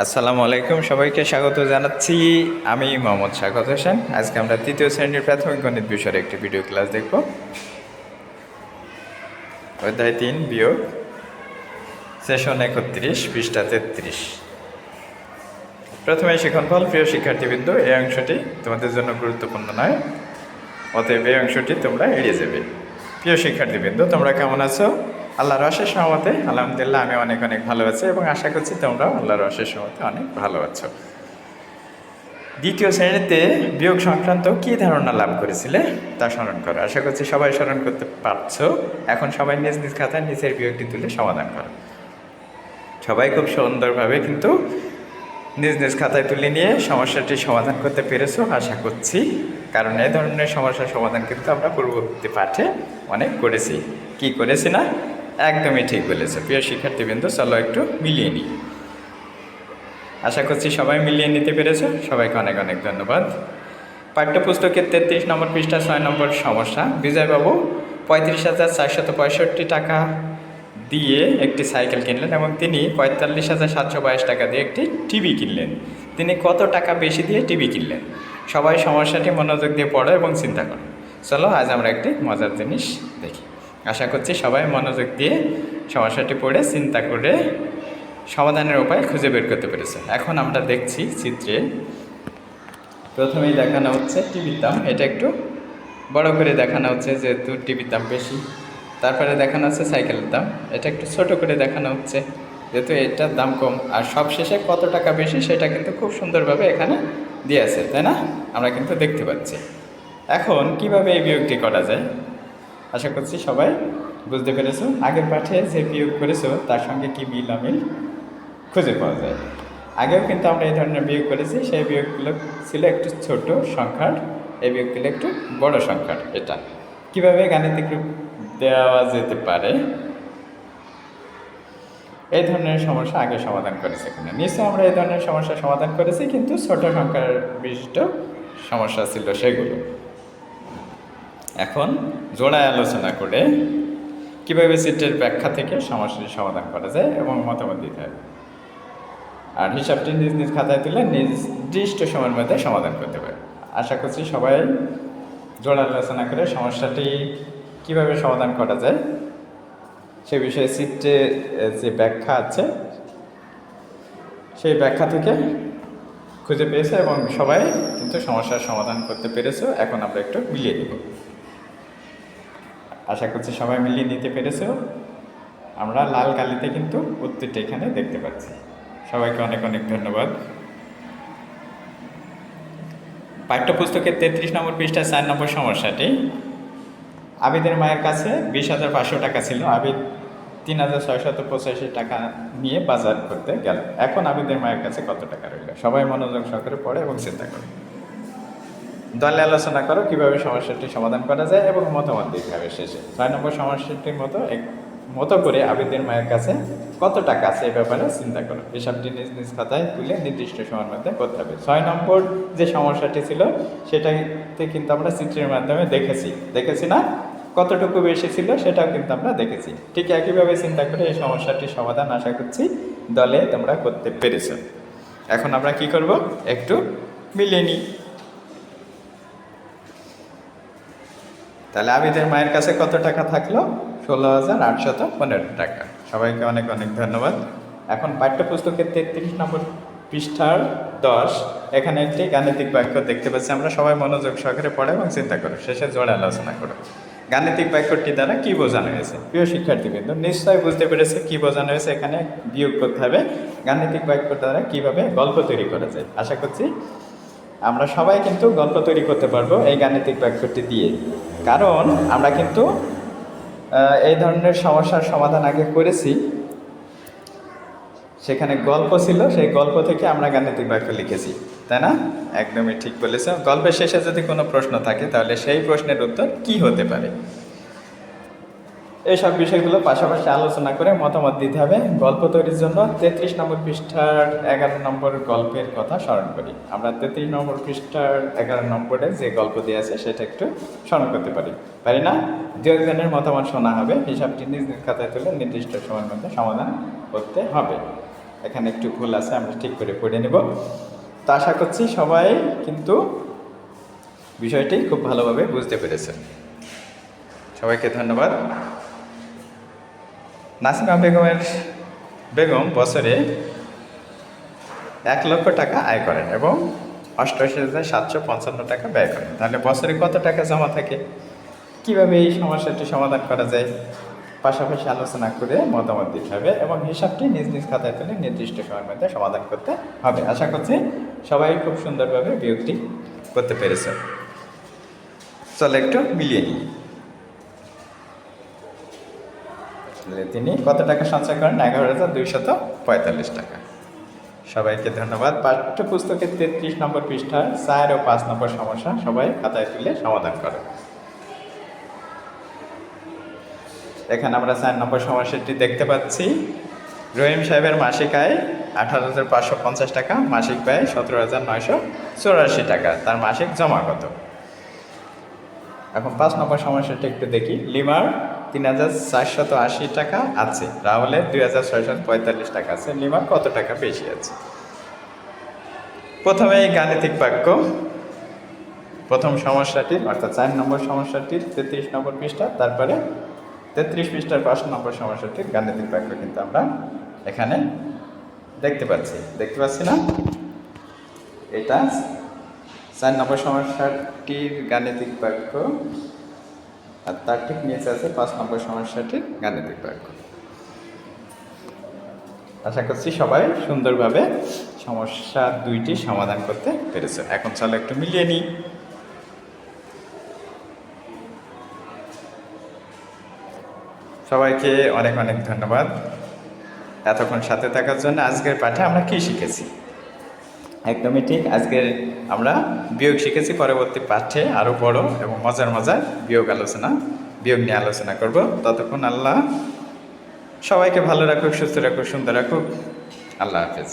আসসালামু আলাইকুম, সবাইকে স্বাগত জানাচ্ছি। আমি মোহাম্মদ শাকত হোসেন। আজকে আমরা তৃতীয় শ্রেণীর প্রাথমিক গণিত বিষয়ের একটি ভিডিও ক্লাস দেখব। অধ্যায় 3 বিয়োগ, সেশন 31, পৃষ্ঠা 33। প্রথমে শিক্ষণফল। প্রিয় শিক্ষার্থীবৃন্দ, এই অংশটি তোমাদের জন্য গুরুত্বপূর্ণ নয়, অতএব এই অংশটি তোমরা এড়িয়ে যাবে। প্রিয় শিক্ষার্থীবৃন্দ, তোমরা কেমন আছো? আল্লাহর অশেষ রহমতে আলহামদুলিল্লাহ আমি অনেক অনেক ভালো আছি এবং আশা করছি তোমরাও আল্লাহর অশেষ রহমতে অনেক ভালো আছো। দ্বিতীয় শ্রেণীতে বিয়োগ সংক্রান্ত কী ধারণা লাভ করেছিলে তা স্মরণ করো। আশা করছি সবাই স্মরণ করতে পারছো। এখন সবাই নিজ নিজ খাতায় নিচের বিয়োগটি তুলে সমাধান করো। সবাই খুব সুন্দরভাবে কিন্তু নিজ নিজ খাতায় তুলে নিয়ে সমস্যাটি সমাধান করতে পেরেছো আশা করছি, কারণ এই ধরনের সমস্যার সমাধান কিন্তু আমরা পূর্ববর্তী পাঠে অনেক করেছি। কি করেছি না? একদমই ঠিক বলেছে। প্রিয় শিক্ষার্থীবৃন্দ, চলো একটু মিলিয়ে নিই। আশা করছি সবাই মিলিয়ে নিতে পেরেছো। সবাইকে অনেক অনেক ধন্যবাদ। পাঠ্যপুস্তকের 33 নম্বর পৃষ্ঠা 6 নম্বর সমস্যা। বিজয়বাবু 35,465 টাকা দিয়ে একটি সাইকেল কিনলেন এবং তিনি 45,722 টাকা দিয়ে একটি টিভি কিনলেন। তিনি কত টাকা বেশি দিয়ে টিভি কিনলেন? সবাই সমস্যাটি মনোযোগ দিয়ে পড়ো এবং চিন্তা করো। চলো আজ আমরা একটি মজার জিনিস দেখি। আশা করছি সবাই মনোযোগ দিয়ে সমস্যাটি পড়ে চিন্তা করে সমাধানের উপায় খুঁজে বের করতে পেরেছে। এখন আমরা দেখছি চিত্রে প্রথমেই দেখানো হচ্ছে টিভির দাম। এটা একটু বড় করে দেখানো হচ্ছে যেহেতু টিভির দাম বেশি। তারপরে দেখানো হচ্ছে সাইকেলের দাম। এটা একটু ছোট করে দেখানো হচ্ছে যেহেতু এটার দাম কম। আর সবশেষে কত টাকা বেশি সেটা কিন্তু খুব সুন্দরভাবে এখানে দিয়ে আছে, তাই না? আমরা কিন্তু দেখতে পাচ্ছি। এখন কিভাবে এই বিয়োগটি করা যায় আশা করছি সবাই বুঝতে পেরেছো। আগের পাঠে যে বিয়োগ করেছো তার সঙ্গে কি মিল অমিল খুঁজে পাওয়া যায়। আগেও কিন্তু আমরা এই ধরনের বিয়োগ করেছি, সেই বিয়োগগুলো ছিল একটু ছোট সংখ্যার, এই বিয়োগগুলো একটু বড় সংখ্যার। এটা কিভাবে গাণিতিক রূপ দেওয়া যেতে পারে এই ধরনের সমস্যা আগে সমাধান করেছে কিনা? নিশ্চয়ই আমরা এই ধরনের সমস্যা সমাধান করেছি, কিন্তু ছোট সংখ্যার বিশিষ্ট সমস্যা ছিল সেগুলো। এখন জোড়ায় আলোচনা করে কীভাবে চিত্রের ব্যাখ্যা থেকে সমস্যাটি সমাধান করা যায় এবং মতামত দিতে হবে। আর হিসাবটি নিজ নিজ খাতায় তুলে নির্দিষ্ট সময়ের মধ্যে সমাধান করতে পারে। আশা করছি সবাই জোড়া আলোচনা করে সমস্যাটি কিভাবে সমাধান করা যায় সে বিষয়ে চিত্রে যে ব্যাখ্যা আছে সেই ব্যাখ্যা থেকে খুঁজে পেয়েছে এবং সবাই কিন্তু সমস্যার সমাধান করতে পেরেছো। এখন আমরা একটু মিলিয়ে দেব। আশা করছি সবাই মিলিয়ে নিতে পেরেছো। আমরা লাল কালিতে কিন্তু উত্তরটি এখানে দেখতে পাচ্ছি। সবাইকে অনেক অনেক ধন্যবাদ। পাঠ্যপুস্তকের 33 নম্বর পৃষ্ঠায় 4 নম্বর সমস্যাটি। আবিদের মায়ের কাছে 20,500 টাকা ছিল। আবিদ 3,685 টাকা নিয়ে বাজার করতে গেল। এখন আবিদের মায়ের কাছে কত টাকা রইল? সবাই মনোযোগ সহকারে পড়ে এবং চিন্তা করো। দলে আলোচনা করো কিভাবে সমস্যাটি সমাধান করা যায় এবং মতামত দিতে হবে শেষে। 6 নম্বর সমস্যাটির মতো করে আবিদের মায়ের কাছে কত টাকা আছে এই ব্যাপারে চিন্তা করো। হিসাবটি নিজ নিজ খাতায় তুলে নির্দিষ্ট সময়ের মধ্যে করতে হবে। 6 নম্বর যে সমস্যাটি ছিল সেটাতে কিন্তু আমরা চিত্রের মাধ্যমে দেখেছি না? কতটুকু বেশি ছিল সেটাও কিন্তু আমরা দেখেছি। ঠিক একইভাবে চিন্তা করে এই সমস্যাটির সমাধান আশা করছি দলে তোমরা করতে পেরেছ। এখন আমরা কি করব? একটু মিলিয়ে নিই। তাহলে আবিদের মায়ের কাছে কত টাকা থাকলো? 16,815 টাকা। সবাইকে অনেক অনেক ধন্যবাদ। এখন পাঠ্যপুস্তকের 33 নম্বর পৃষ্ঠার 10 এখানে একটি গাণিতিক বাক্য দেখতে পাচ্ছি। আমরা সবাই মনোযোগ সহকারে পড়ে এবং চিন্তা করো, শেষে জোড়া আলোচনা করো। গাণিতিক বাক্যটি দ্বারা কি বোঝানো হয়েছে? প্রিয় শিক্ষার্থীবৃন্দ, নিশ্চয়ই বুঝতে পেরেছে কি বোঝানো হয়েছে। এখানে বিয়োগ করতে হবে। গাণিতিক বাক্য দ্বারা কিভাবে গল্প তৈরি করা যায় আশা করছি আমরা সবাই কিন্তু গল্প তৈরি করতে পারবো এই গাণিতিক বাক্যটি দিয়ে, কারণ আমরা কিন্তু এই ধরনের সমস্যার সমাধান আগে করেছি। সেখানে গল্প ছিল, সেই গল্প থেকে আমরা গাণিতিক বাক্য লিখেছি, তাই না? একদমই ঠিক বলেছ। গল্পের শেষে যদি কোনো প্রশ্ন থাকে তাহলে সেই প্রশ্নের উত্তর কি হতে পারে এইসব বিষয়গুলো পাশাপাশি আলোচনা করে মতামত দিতে হবে। গল্প তৈরির জন্য 33 নম্বর পৃষ্ঠার 11 নম্বর গল্পের কথা স্মরণ করি। আমরা 33 নম্বর পৃষ্ঠার 11 নম্বরে যে গল্প দেওয়া আছে সেটা একটু স্মরণ করতে পারি না? দু একজনের মতামত শোনা হবে। হিসাবটি নিজ নিজ খাতায় তুলে নির্দিষ্ট সময়ের মধ্যে সমাধান করতে হবে। এখানে একটু ভুল আছে, আমরা ঠিক করে পড়ে নেব। তো আশা করছি সবাই কিন্তু বিষয়টি খুব ভালোভাবে বুঝতে পেরেছেন। সবাইকে ধন্যবাদ। নাসিমা বেগম বছরে 1,00,000 টাকা আয় করেন এবং 88,755 টাকা ব্যয় করেন। তাহলে বছরে কত টাকা জমা থাকে? কিভাবে এই সমস্যাটি সমাধান করা যায়? পাশাপাশি আলোচনা করে মতামত দিতে হবে এবং হিসাবটি নিজ নিজ খাতায় তুলে নির্দিষ্ট সময়ের মধ্যে সমাধান করতে হবে। আশা করছি সবাই খুব সুন্দরভাবে বিয়োগটি করতে পেরেছে। চলো একটু মিলিয়ে নিই। তিনি কত টাকা সঞ্চয় করেন? 11,245 টাকা। সবাইকে ধন্যবাদ। পাঠ্যপুস্তকের 33 নম্বর পৃষ্ঠা 4 ও 5 নম্বর সমস্যা সবাই খাতায় তুলে সমাধান করো। এখানে আমরা 4 নম্বর সমস্যাটি দেখতে পাচ্ছি। রহিম সাহেবের মাসিক আয় 18,550 টাকা, মাসিক ব্যয় 17,984 টাকা। তার মাসিক জমা কত? এখন 5 নম্বর সমস্যাটি একটু দেখি। লিমার 3,480 টাকা আছে, রাহুলের 2,645 টাকা আছে। লিমার কত টাকা বেশি আছে? প্রথমে এই গাণিতিক বাক্য, প্রথম সমস্যাটির অর্থাৎ 4 নম্বর সমস্যাটির 33 নম্বর পৃষ্ঠা, তারপরে 33 পৃষ্ঠার 5 নম্বর সমস্যাটির গাণিতিক বাক্য কিন্তু আমরা এখানে দেখতে পাচ্ছি না? এটা 4 নম্বর সমস্যাটির গাণিতিক বাক্য আর তার ঠিক নিচে আছে 5 নম্বর সমস্যাটির গাণিতিক বাক্য। আশা করছি সবাই সুন্দরভাবে সমস্যা 2টি সমাধান করতে পেরেছে। এখন চলো একটু মিলিয়ে নিই। সবাইকে অনেক অনেক ধন্যবাদ এতক্ষণ সাথে থাকার জন্য। আজকের পাঠে আমরা কি শিখেছি? একদমই ঠিক, আজকের আমরা বিয়োগ শিখেছি। পরবর্তী পাঠে আরও বড় এবং মজার বিয়োগ নিয়ে আলোচনা করব। ততক্ষণ আল্লাহ সবাইকে ভালো রাখুক, সুস্থ রাখুক, সুন্দর রাখুক। আল্লাহ হাফেজ।